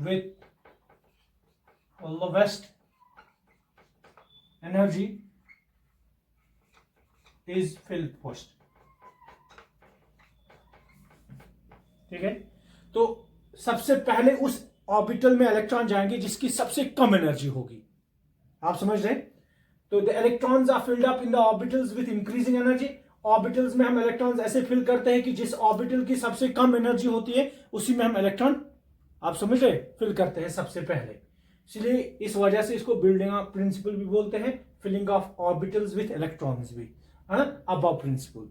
with lowest energy is filled first. ठीक है, तो सबसे पहले उस ऑर्बिटल में इलेक्ट्रॉन जाएंगे जिसकी सबसे कम एनर्जी होगी. आप समझ रहे हैं? तो the electrons are filled up in the orbitals with increasing energy. Orbitals में हम इलेक्ट्रॉन्स ऐसे फिल करते हैं कि जिस ऑर्बिटल की सबसे कम एनर्जी होती है उसी में हम इलेक्ट्रॉन, आप समझ रहे, फिल करते हैं सबसे पहले. इसलिए इस वजह से इसको बिल्डिंग प्रिंसिपल भी बोलते हैं, filling of orbitals with electrons भी, है अबव प्रिंसिपल.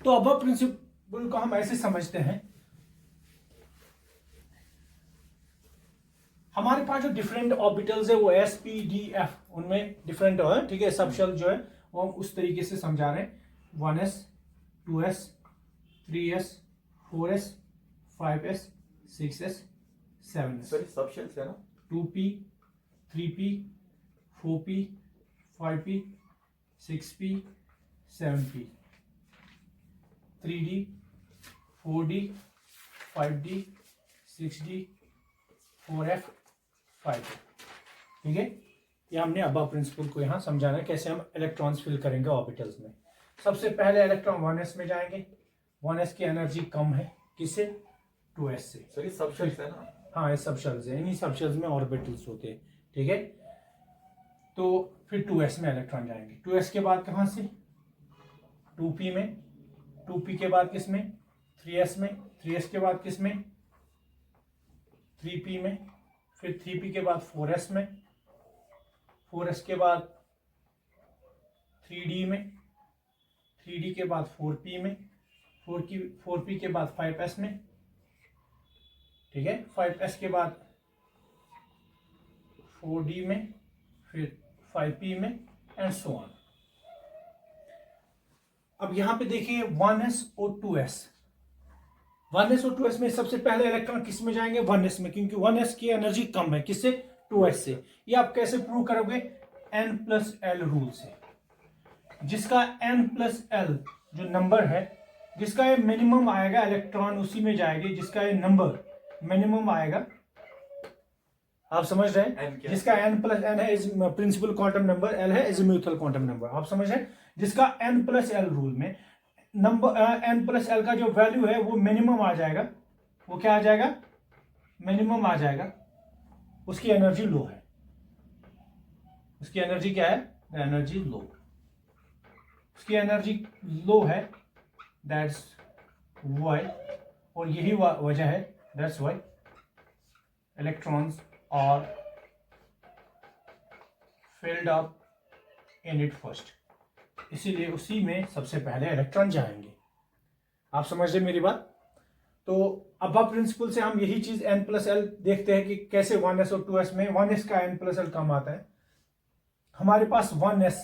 तो अबव प्रिंसिपल को हम ऐसे समझते हैं, हमारे पास जो डिफरेंट ऑर्बिटल्स है वो एस पी डी एफ, उनमें डिफरेंट है. ठीक है, सब शेल जो है वो हम उस तरीके से समझा रहे हैं. 1s 2s 3s 4s 5s 6s 7s. Sorry सब शेल्स है ना. 2p 3p 4p 5p 6p 7p 3d 4d 5d 6d 4f 5f. ठीक है, ये हमने अबव प्रिंसिपल को यहां समझाना है कैसे हम इलेक्ट्रॉन्स फिल करेंगे ऑर्बिटल्स में. सबसे पहले इलेक्ट्रॉन 1s में जाएंगे. 1s की एनर्जी कम है, किससे? 2s से. सॉरी सब शेल्स है ना. हाँ, ये सब शेल्स है, इन्हीं सब शेल्स में ऑर्बिटल्स होते हैं. ठीक है, तो फिर 2s में इलेक्ट्रॉन जाएंगे. 2s के बाद कहां से? 2p में. 2p के बाद किस में? 3s में. 3s के बाद किस में? 3p में. फिर 3p के बाद 4s में. 4s के बाद 3d में. 3d के बाद 4p में. 4p के बाद 5s में. ठीक है, 5s के बाद 4d में. फिर 5p में एंड सो ऑन. अब यहां पे देखिए 1s और 2s. 1s और 2s में सबसे पहले इलेक्ट्रॉन किस में जाएंगे? 1s में, क्योंकि 1s की एनर्जी कम है. किससे? 2s से. ये आप कैसे प्रूव करोगे? n+l रूल से. जिसका n+l जो नंबर है, जिसका ये मिनिमम आएगा इलेक्ट्रॉन उसी में जाएगी. जिसका ये नंबर मिनिमम आएगा, आप समझ रहे हैं? जिसका n+n है is principal quantum number, l है एजीम्यूथल क्वांटम नंबर. आप समझ रहे हैं? जिसका n+l रूल में नंबर n+l का जो वैल्यू है वो मिनिमम आ जाएगा. वो क्या आ जाएगा? मिनिमम आ जाएगा. उसकी एनर्जी लो है. उसकी एनर्जी क्या है? Energy low. उसकी एनर्जी लो है, दैट्स वाई. और यही वजह है, that's why electrons are filled up in it first. इसीलिए उसी में सबसे पहले इलेक्ट्रॉन जाएंगे. आप समझ रहे मेरी बात? तो अबव प्रिंसिपल से हम यही चीज n+l देखते हैं कि कैसे 1s और 2s में 1s का n+l कम आता है. हमारे पास 1s,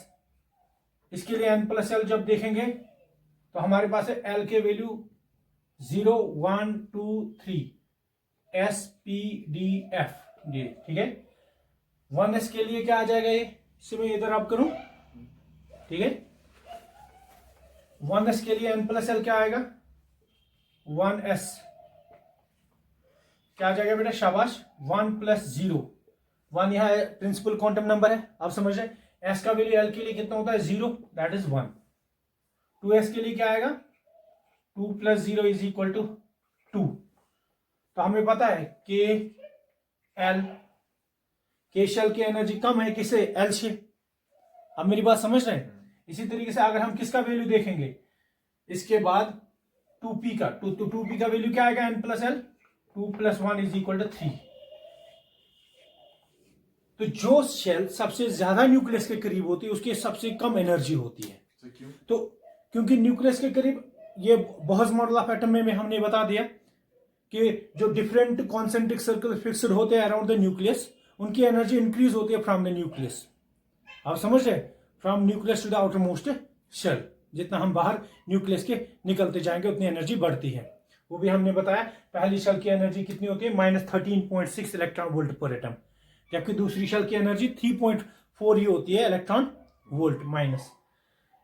इसके लिए n+l जब देखेंगे तो हमारे पास है l के value 0 1 2 3 s p d f d. ठीक है, 1s के लिए क्या आ जाएगा? ये इसे मैं इधर आप करूं. ठीक है, 1s के लिए n+l क्या आएगा? 1s क्या आ जाएगा बेटा? शाबाश. 1 + 0. 1 यहां प्रिंसिपल क्वांटम नंबर है, आप समझ रहे हैं. s का वैल्यू l के लिए कितना होता है? 0, दैट इज 1. 2s के लिए क्या आएगा? 2 + 0 = 2. तो हमें पता है कि k शेल की एनर्जी कम है, किससे? l से. अब मेरी बात समझ रहे हैं? इसी तरीके से अगर हम किसका वैल्यू देखेंगे इसके बाद 2p का, 2p का वैल्यू क्या आएगा? n+l. 2 + 1 = 3. तो जो शेल सबसे ज्यादा न्यूक्लियस के करीब होती है उसकी सबसे कम एनर्जी होती है. तो क्योंकि न्यूक्लियस के करीब, ये बोहर्स मॉडल ऑफ एटम में हमने बता दिया कि जो डिफरेंट कॉन्सेंट्रिक सर्कल फिक्स्ड होते हैं अराउंड द न्यूक्लियस, उनकी एनर्जी इंक्रीज होती है फ्रॉम द न्यूक्लियस. आप समझ रहे? From nucleus to the outermost shell. जितना हम बाहर न्यूक्लियस के निकलते जाएंगे उतनी एनर्जी बढ़ती है. वो भी हमने बताया. पहली शेल की एनर्जी कितनी होती है? -13.6 इलेक्ट्रॉन वोल्ट पर एटम. जबकि दूसरी शेल की एनर्जी 3.4 ही होती है इलेक्ट्रॉन वोल्ट माइनस.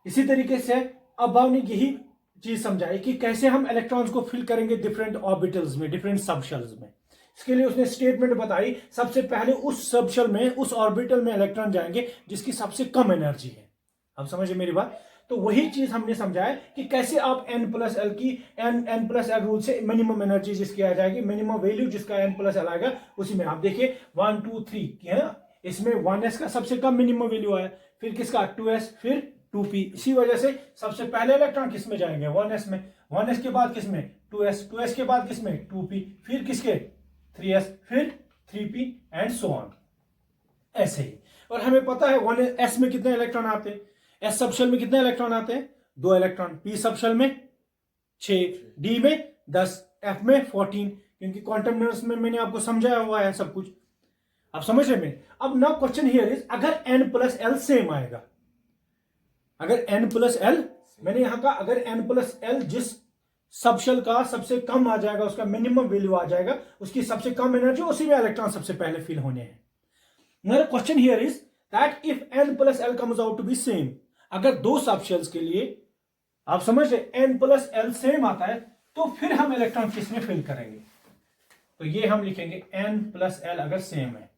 इसी तरीके से अब हमने यही चीज समझाई कि कैसे हम इलेक्ट्रॉन्स को फिल करेंगे डिफरेंट ऑर्बिटल्स में, डिफरेंट सब शेल्स में. इसके लिए उसने स्टेटमेंट बताई, सबसे पहले उस सबशेल में, उस ऑर्बिटल में इलेक्ट्रॉन जाएंगे जिसकी सबसे कम एनर्जी है। अब समझे मेरी बात? तो वही चीज हमने समझाया कि कैसे आप n+l की n+l रूल से मिनिमम एनर्जी जिसकी आ जाएगी, मिनिमम वैल्यू जिसका n+l आएगा, उसी में आप देखिए 1 2 3 की है ना, इसमें 1s का सबसे कम मिनिमम वैल्यू आया, फिर किसका 2s, फिर 2p। इसी वजह से सबसे पहले इलेक्ट्रॉन किस में जाएंगे, 1s में, 1s के बाद किस में 2s, 2s के बाद किस में 2p, फिर किसके 3s, फिर 3p एंड सो ऑन, ऐसे ही। और हमें पता है 1s में कितने इलेक्ट्रॉन आते हैं, एस सबशेल में कितने इलेक्ट्रॉन आते हैं, 2 इलेक्ट्रॉन, पी सबशेल में 6, डी में 10, एफ में 14, क्योंकि क्वांटम नंबर्स में मैंने आपको समझाया हुआ है सब कुछ। आप समझ रहे हैं? अब नाउ क्वेश्चन हियर इज, अगर n+l सेम आएगा, अगर n+l, मैंने यहां का अगर n+l जिस सबशेल का सबसे कम आ जाएगा, उसका मिनिमम वैल्यू आ जाएगा, उसकी सबसे कम एनर्जी, उसी में इलेक्ट्रॉन सबसे पहले फिल होने हैं। मेरा question here is that if n+l comes out to be same, अगर दो सबशेल्स के लिए आप समझ रहे n+l सेम आता है, तो फिर हम इलेक्ट्रॉन किस में फिल करेंगे? तो ये हम लिखेंगे n+l अगर सेम है,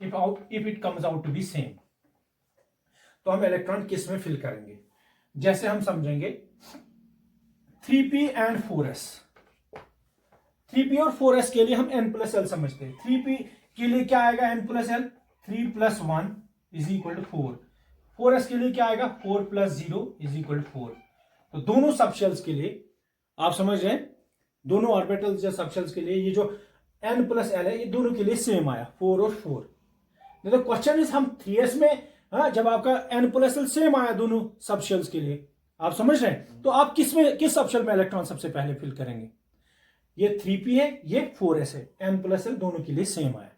if it comes out to be same, तो हम इलेक्ट्रॉन किस में फिल करेंगे? जैसे हम समझेंगे 3p एंड 4s, 3p और 4s के लिए हम n+l समझते हैं। 3p के लिए क्या आएगा n+l, 3 + 1 = 4, 4s के लिए क्या आएगा 4 + 0 = 4। तो दोनों सबशेल्स के लिए आप समझ रहे हैं, दोनों ऑर्बिटल्स या सबशेल्स के लिए ये जो n+l है, ये दोनों के लिए सेम आया, 4 और 4। तो क्वेश्चन इज, हम 3s में, जब आपका n+l सेम आया दोनों सबशेल्स के लिए, आप समझ रहे हैं, तो आप किस सबशेल में इलेक्ट्रॉन सबसे पहले फिल करेंगे? ये 3p है, ये 4s है, n+l दोनों के लिए सेम आया।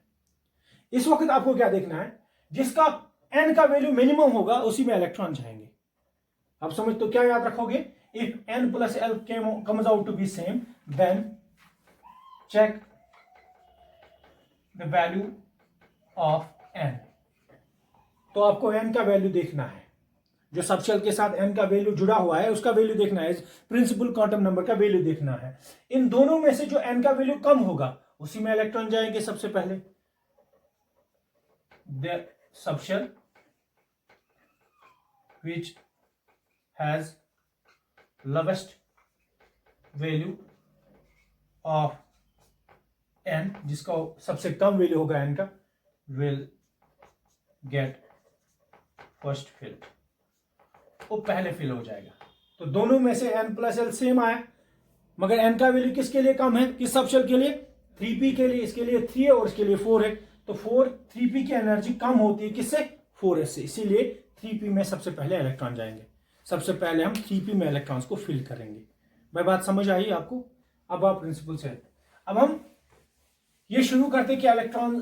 इस वक्त आपको क्या देखना है, जिसका n का वैल्यू मिनिमम होगा उसी में इलेक्ट्रॉन जाएंगे। आप समझ, तो क्या याद रखोगे, if n+l comes out to be same, then check the value of n। तो आपको n का वैल्यू देखना है, जो सबशेल के साथ n का वैल्यू जुड़ा हुआ है उसका वैल्यू देखना है, प्रिंसिपल क्वांटम नंबर का वैल्यू देखना है। इन दोनों में से जो n का वैल्यू कम होगा उसी में इलेक्ट्रॉन जाएंगे सबसे पहले। The subshell which has lowest value of n, जिसका सबसे कम वैल्यू होगा n का, will get first filled, वो पहले फिल हो जाएगा। तो दोनों में से n+l सेम आया, मगर n का वैल्यू किसके लिए कम है, किस सबशेल के लिए, 3p के लिए, इसके लिए 3 है और इसके लिए 4 है, तो 3p की एनर्जी कम होती है किससे, 4s से, इसीलिए 3p में सबसे पहले इलेक्ट्रॉन जाएंगे। सबसे पहले हम 3p में इलेक्ट्रॉन्स को फिल करेंगे। भाई बात समझ आई आपको? अब आप प्रिंसिपल से, अब हम ये शुरू करते हैं कि इलेक्ट्रॉन,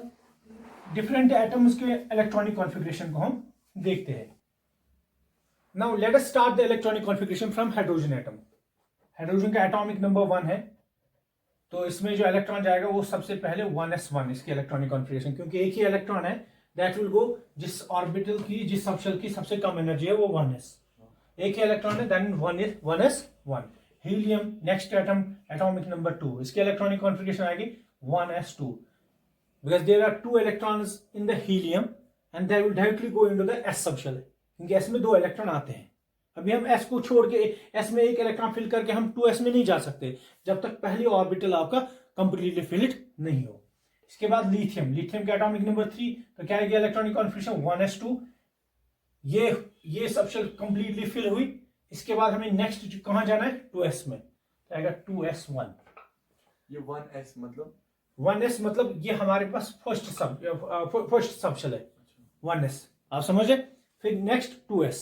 डिफरेंट एटम्स के इलेक्ट्रॉनिक कॉन्फ़िगरेशन को हम देखते हैं। Now let us start the electronic configuration from hydrogen atom. Hydrogen का एटॉमिक नंबर 1 है, तो इसमें जो इलेक्ट्रॉन जाएगा वो सबसे पहले 1s1, इसकी इलेक्ट्रॉनिक कॉन्फ़िगरेशन, क्योंकि एक ही इलेक्ट्रॉन है, दैट विल गो, जिस ऑर्बिटल की, जिस सबशेल की सबसे कम एनर्जी है वो 1s, एक ही इलेक्ट्रॉन है, then 1s1। Helium next atom, atomic number 2, इसकी इलेक्ट्रॉनिक कॉन्फ़िगरेशन आएगी 1s2, because there are 2 electrons in the helium and they will directly go into the s subshell, क्योंकि s में 2 इलेक्ट्रॉन आते हैं। अभी हम s को छोड़ के, s में एक इलेक्ट्रॉन फिल करके हम 2s में नहीं जा सकते जब तक पहली ऑर्बिटल आपका कंप्लीटली फिल्ड नहीं हो। इसके बाद लिथियम, लिथियम का एटॉमिक नंबर 3, तो क्या आएगी इलेक्ट्रॉनिक कॉन्फ़िगरेशन 1s2, ये सबशेल कंप्लीटली फिल हुई। इसके बाद हमें नेक्स्ट कहां जाना है, 2s में, तो आएगा 2s1। ये 1s मतलब 1s मतलब ये हमारे पास फर्स्ट सबशेल है 1s, आप समझे। फिर नेक्स्ट 2s,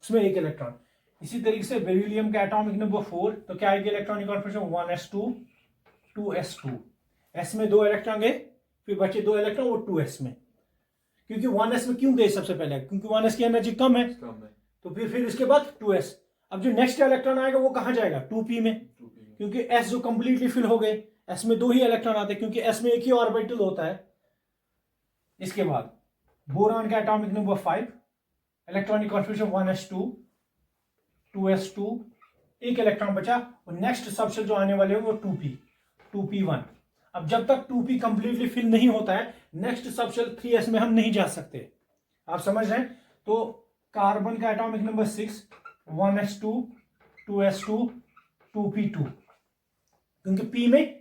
उसमें एक इलेक्ट्रॉन। इसी तरीके से बेरिलियम का एटॉमिक नंबर 4, तो क्या आएगी electronic configuration 1s2 2s2, s में 2 इलेक्ट्रॉन गए, फिर बचे 2 इलेक्ट्रॉन वो 2s में, क्योंकि 1s में क्यों गए सबसे पहले, क्योंकि 1s की एनर्जी कम है, तो फिर इसके बाद 2s। अब जो नेक्स्ट इलेक्ट्रॉन आएगा वो कहां जाएगा, 2p में, क्योंकि s जो कंप्लीटली फिल हो गए, s में 2 ही इलेक्ट्रॉन आते हैं, क्योंकि s में एक ही ऑर्बिटल होता है। इसके बाद बोरॉन का atomic number 5, electronic configuration 1s2 2s2, एक इलेक्ट्रॉन बचा, और नेक्स्ट सबशेल जो आने वाले हैं वो 2p 2p1। अब जब तक 2p कंप्लीटली फिल नहीं होता है नेक्स्ट सबशेल 3s में हम नहीं जा सकते। आप समझ रहे हैं? तो कार्बन का atomic number 6, 1s2, 2s2, 2p2, क्योंकि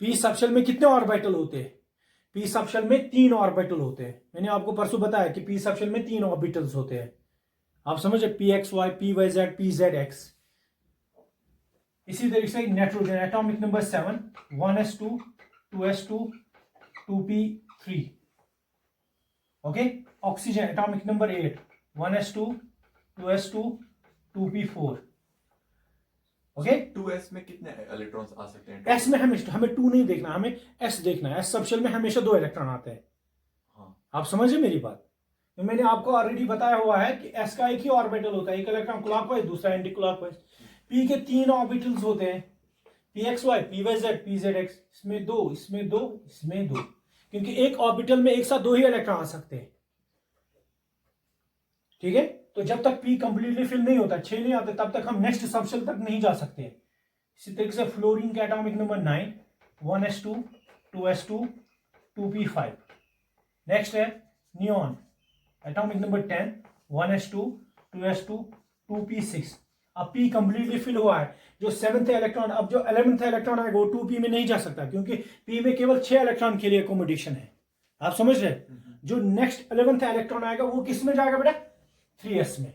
p सबशेल में कितने ऑर्बिटल होते हैं? p सबशेल में 3 ऑर्बिटल होते हैं। मैंने आपको परसों बताया कि p सबशेल में 3 ऑर्बिटल्स होते हैं। आप समझे? pxy, pyz, pzx। इसी तरीके से nitrogen atomic number 7, 1s2, 2s2, 2p3। Okay. Oxygen atomic number 8, 1s2, 2s2, 2p4। Okay. 2s में कितने इलेक्ट्रॉन्स आ सकते हैं? s में हमें 2 नहीं देखना, हमें s देखना है। s सबशेल में हमेशा 2 इलेक्ट्रॉन आते हैं। हाँ। आप समझे मेरी बात? तो मैंने आपको ऑलरेडी बताया हुआ है कि s का एक ही ऑर्बिटल होता है, एक इलेक्ट्रॉन क्लॉकवाइज, दूसरा एंटी क्लॉकवाइज। p के 3 ऑर्बिटल्स होते हैं, pxy, pyz, pzx। इसमें 2, इसमें 2, इसमें 2, क्योंकि एक ऑर्बिटल में एक साथ 2 ही इलेक्ट्रॉन आ सकते हैं। ठीक है। तो जब तक p कंप्लीटली फिल नहीं होता, 6 नहीं आते, तब तक हम नेक्स्ट सबशेल तक नहीं जा सकते। इसी तरीके से फ्लोरीन का atomic number 9, 1s2, 2s2, 2p5। Next है neon atomic number 10, 1s2, 2s2, 2p6। अब p कंप्लीटली फिल हुआ है, जो 7th इलेक्ट्रॉन, अब जो 11th इलेक्ट्रॉन आएगा वो 2p में नहीं जा सकता, क्योंकि p में केवल 6 इलेक्ट्रॉन के लिए अकोमोडेशन है। आप समझ रहे? जो नेक्स्ट 11th इलेक्ट्रॉन आएगा वो किस में जाएगा बेटा? 3s में।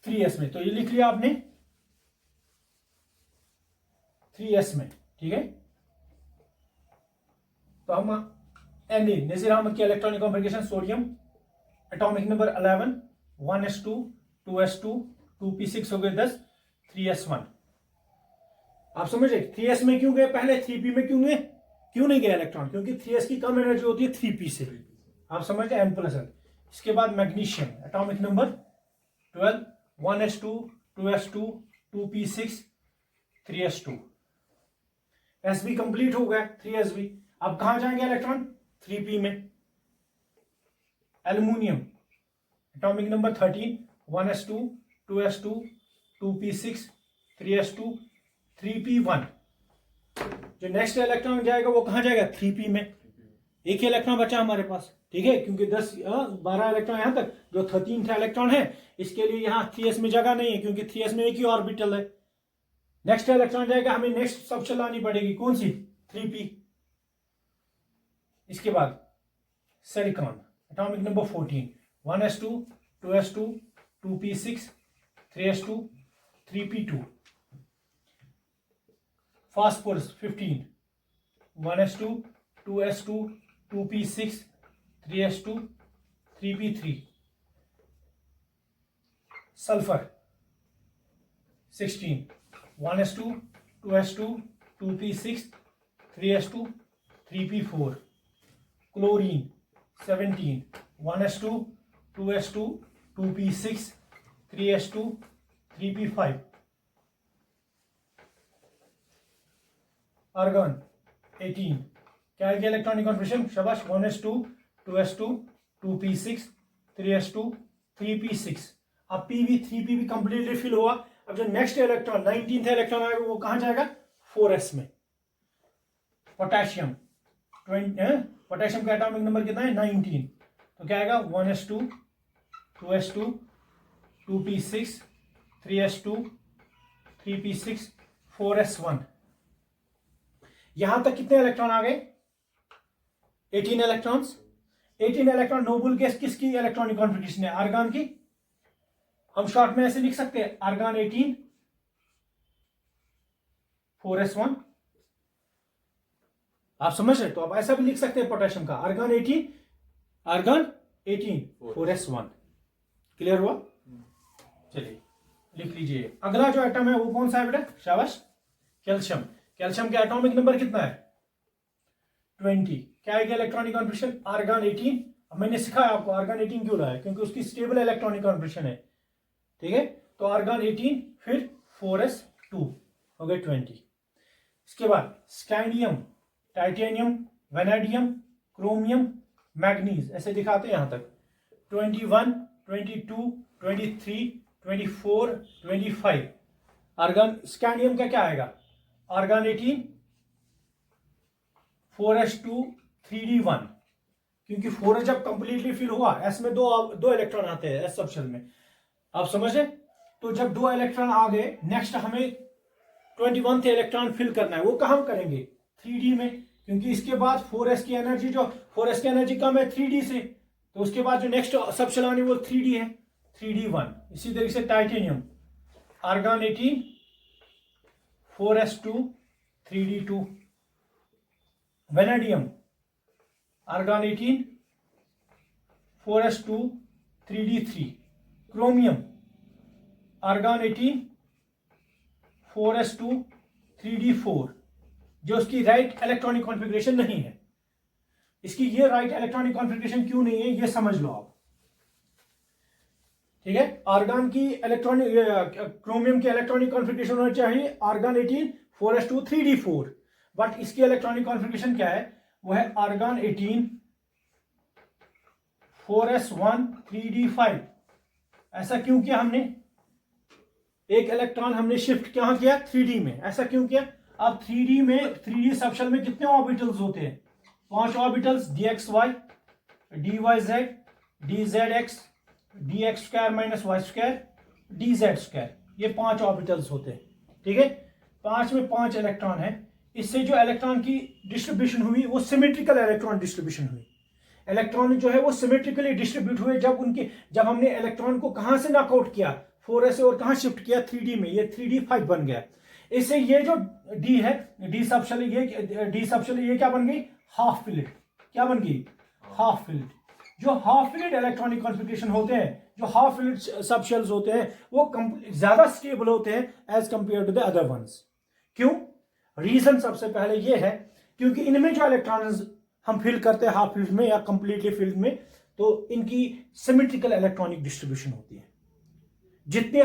3s में, तो ये लिख लिया आपने 3s में। ठीक है। तो हम नजीर अहमद की electronic configuration, sodium atomic number 11, 1s2, 2s2, 2p6 हो गए 10, 3s1। आप समझे? 3s में क्यों गए पहले, 3p में क्यों नहीं गए इलेक्ट्रॉन? क्योंकि 3s की कम एनर्जी होती है 3p से। आप समझ रहे? n+n। इसके बाद magnesium atomic number 12, 1s2, 2s2, 2p6, 3s2। s भी कंप्लीट हो गया, 3s भी। अब कहां जाएंगे इलेक्ट्रॉन? 3p में। Aluminium atomic number 13, 1s2, 2s2, 2p6, 3s2, 3p1। जो नेक्स्ट इलेक्ट्रॉन जाएगा वो कहां जाएगा? 3p में। एक ही इलेक्ट्रॉन बचा हमारे पास। ठीक है, क्योंकि 12 इलेक्ट्रॉन यहां तक, जो 13th इलेक्ट्रॉन है इसके लिए यहां 3s में जगह नहीं है, क्योंकि 3s में एक ही ऑर्बिटल है। नेक्स्ट इलेक्ट्रॉन जाएगा, हमें नेक्स्ट सबशेल लानी पड़ेगी, कौन सी? 3p। इसके बाद silicon atomic number 14, 1s2, 2s2, 2p6, 3s2, 3p2। Phosphorus 15, 1s2, 2s2, 2p6, 3s2, 3p3। Sulphur 16, 1s2, 2s2, 2p6, 3s2, 3p4। Chlorine 17, 1s2, 2s2, 2p6, 3s2, 3p5। Argon 18, क्या है electronic configuration? शाबाश, 1s2, 2s2, 2p6, 3s2, 3p6। अब p भी 3p भी completely fill हुआ। अब जो next electron 19th electron आएगा वो कहां जाएगा? 4s में। पोटेशियम पोटेशियम का एटॉमिक नंबर कितना है? 19। तो क्या आएगा? 1s2, 2s2, 2p6, 3s2, 3p6, 4s1। यहां तक कितने इलेक्ट्रॉन आ गए? 18 इलेक्ट्रॉन्स। 18 इलेक्ट्रॉन नोबल गैस किसकी इलेक्ट्रॉनिक कॉन्फ़िगरेशन है? आर्गन की। हम शॉर्ट में ऐसे लिख सकते हैं, आर्गन 18, 4s1। आप समझ रहे? तो आप ऐसा भी लिख सकते हैं पोटेशियम का, आर्गन 18, 4s1। क्लियर हुआ? चलिए लिख लीजिए। अगला जो एटम है वो कौन सा है बेटा? शाबाश, कैल्शियम। कैल्शियम का एटॉमिक नंबर कितना है? 20। क्या है इलेक्ट्रॉनिक कॉन्फ़िगरेशन? आर्गन 18। अब मैंने सिखाया आपको आर्गन 18 क्यों रहा है, क्योंकि उसकी स्टेबल इलेक्ट्रॉनिक कॉन्फ़िगरेशन है। ठीक है, तो आर्गन 18, फिर 4s2 हो गए 20। इसके बाद scandium, titanium, vanadium, chromium, manganese, ऐसे दिखाते हैं यहां तक। 21, 22, 23, 24, 25। आर्गन स्कैंडियम का क्या आएगा? आर्गन 18, 4s2 3d1, क्योंकि 4s जब कंप्लीटली फिल हुआ, s में दो इलेक्ट्रॉन आते हैं, s सबशेल में, आप समझे। तो जब 2 इलेक्ट्रॉन आ गए, नेक्स्ट हमें 21th इलेक्ट्रॉन फिल करना है। वो कहाँ करेंगे? 3d में, क्योंकि इसके बाद 4s की एनर्जी कम है 3d से, तो उसके बाद जो नेक्स्ट सबशेल आनी वो 3d है, 3d1। इसी तरीके से titanium, argon 18 4s2 3d2, vanadium, argon 18 4s2 3d3, chromium, argon 18 4s2 3d4, जो उसकी राइट इलेक्ट्रॉनिक कॉन्फ़िगरेशन नहीं है। इसकी ये राइट इलेक्ट्रॉनिक कॉन्फ़िगरेशन क्यों नहीं है, ये समझ लो आप, ठीक है। आर्गन की क्रोमियम की इलेक्ट्रॉनिक कॉन्फ़िगरेशन होना चाहिए आर्गन 18 4s2 3d4, बट इसकी इलेक्ट्रॉनिक कॉन्फ़िगरेशन क्या है? वो है आर्गन 18 4s1 3d5। ऐसा क्यों किया हमने? एक इलेक्ट्रॉन हमने शिफ्ट कहां किया? 3d में। ऐसा क्यों किया? अब 3d में 3d सबशेल में कितने ऑर्बिटल्स होते हैं? 5 orbitals, dxy, dyz, dzx, dx square minus y square, dz square, ये 5 ऑर्बिटल्स होते हैं, ठीक है। 5 में 5 इलेक्ट्रॉन है। इससे जो इलेक्ट्रॉन की डिस्ट्रीब्यूशन हुई वो सिमेट्रिकल इलेक्ट्रॉन डिस्ट्रीब्यूशन हुई। इलेक्ट्रॉन जो है वो सिमेट्रिकली डिस्ट्रीब्यूट हुए जब हमने इलेक्ट्रॉन को कहां से नॉकआउट किया? 4s से, और कहां शिफ्ट किया? 3d में। ये 3d5 बन गया। इससे ये जो d है, d सबशेल, ये क्या बन गई? Half filled. क्या बन गई? Half filled. जो हाफ फिल्ड इलेक्ट्रॉनिक कॉन्फ़िगरेशन होते हैं, जो हाफ फिल्ड सबशेल्स होते हैं, वो ज्यादा स्टेबल होते हैं as compare to the other ones. क्यों? रीजन सबसे पहले ये है क्योंकि इनमें जो इलेक्ट्रॉन्स हम फिल करते हैं हाफ फील्ड में या कंप्लीटली फील्ड में, तो इनकी सिमेट्रिकल इलेक्ट्रॉनिक डिस्ट्रीब्यूशन होती है। जितनी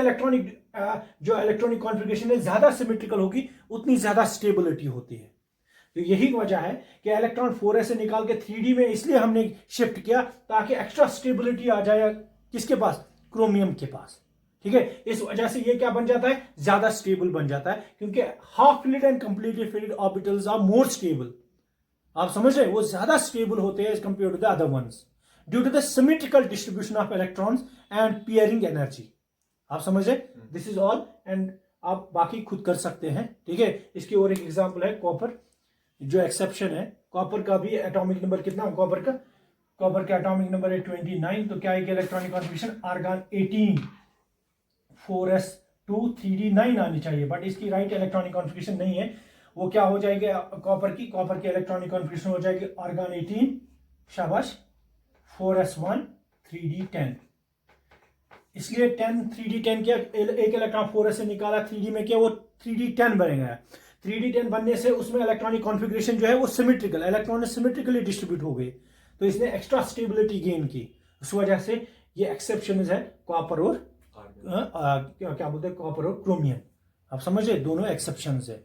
जो इलेक्ट्रॉनिक कॉन्फ़िगरेशन है ज्यादा सिमेट्रिकल होगी, उतनी ज्यादा स्टेबिलिटी होती है। तो यही वजह है कि इलेक्ट्रॉन 4s से निकाल के 3d में इसलिए हमने शिफ्ट किया ताकि एक्स्ट्रा स्टेबिलिटी आ जाए किसके पास? क्रोमियम के पास, ठीक है। इस वजह से ये क्या बन जाता है? ज्यादा स्टेबल बन जाता है, क्योंकि half filled and completely filled orbitals are more stable. आप समझ रहे हैं? वो ज्यादा स्टेबल होते हैं as compare to the other ones due to the symmetrical distribution of electrons and pairing energy. आप समझ रहे? दिस इज ऑल, एंड आप बाकी खुद कर सकते हैं, ठीक है। इसकी और एक एग्जांपल है कॉपर, जो एक्सेप्शन है। कॉपर का भी एटॉमिक नंबर कितना? कॉपर का एटॉमिक नंबर है 29। तो क्या है कि electronic configuration argon 18 4s2 3d9 आनी चाहिए, बट इसकी राइट इलेक्ट्रॉनिक कॉन्फ़िगरेशन नहीं है। वो क्या हो जाएगी? कॉपर की इलेक्ट्रॉनिक कॉन्फ़िगरेशन हो जाएगी आर्गन 18 शाबाश 4s1 3d10। इसलिए 3d10 किया, एक इलेक्ट्रॉन 4s से निकाला, 3d में किया, वो 3d10 बनेगा। 3d10 बनने से उसमें इलेक्ट्रॉनिक कॉन्फ़िगरेशन जो है वो सिमेट्रिकल, इलेक्ट्रॉन सिमेट्रिकली डिस्ट्रीब्यूट हो गए, तो इसने एक्स्ट्रा स्टेबिलिटी गेन की। उस वजह से ये एक्सेप्शन है कॉपर और क्या बोलते हैं, कॉपर और क्रोमियम। आप समझे? दोनों एक्सेप्शन है।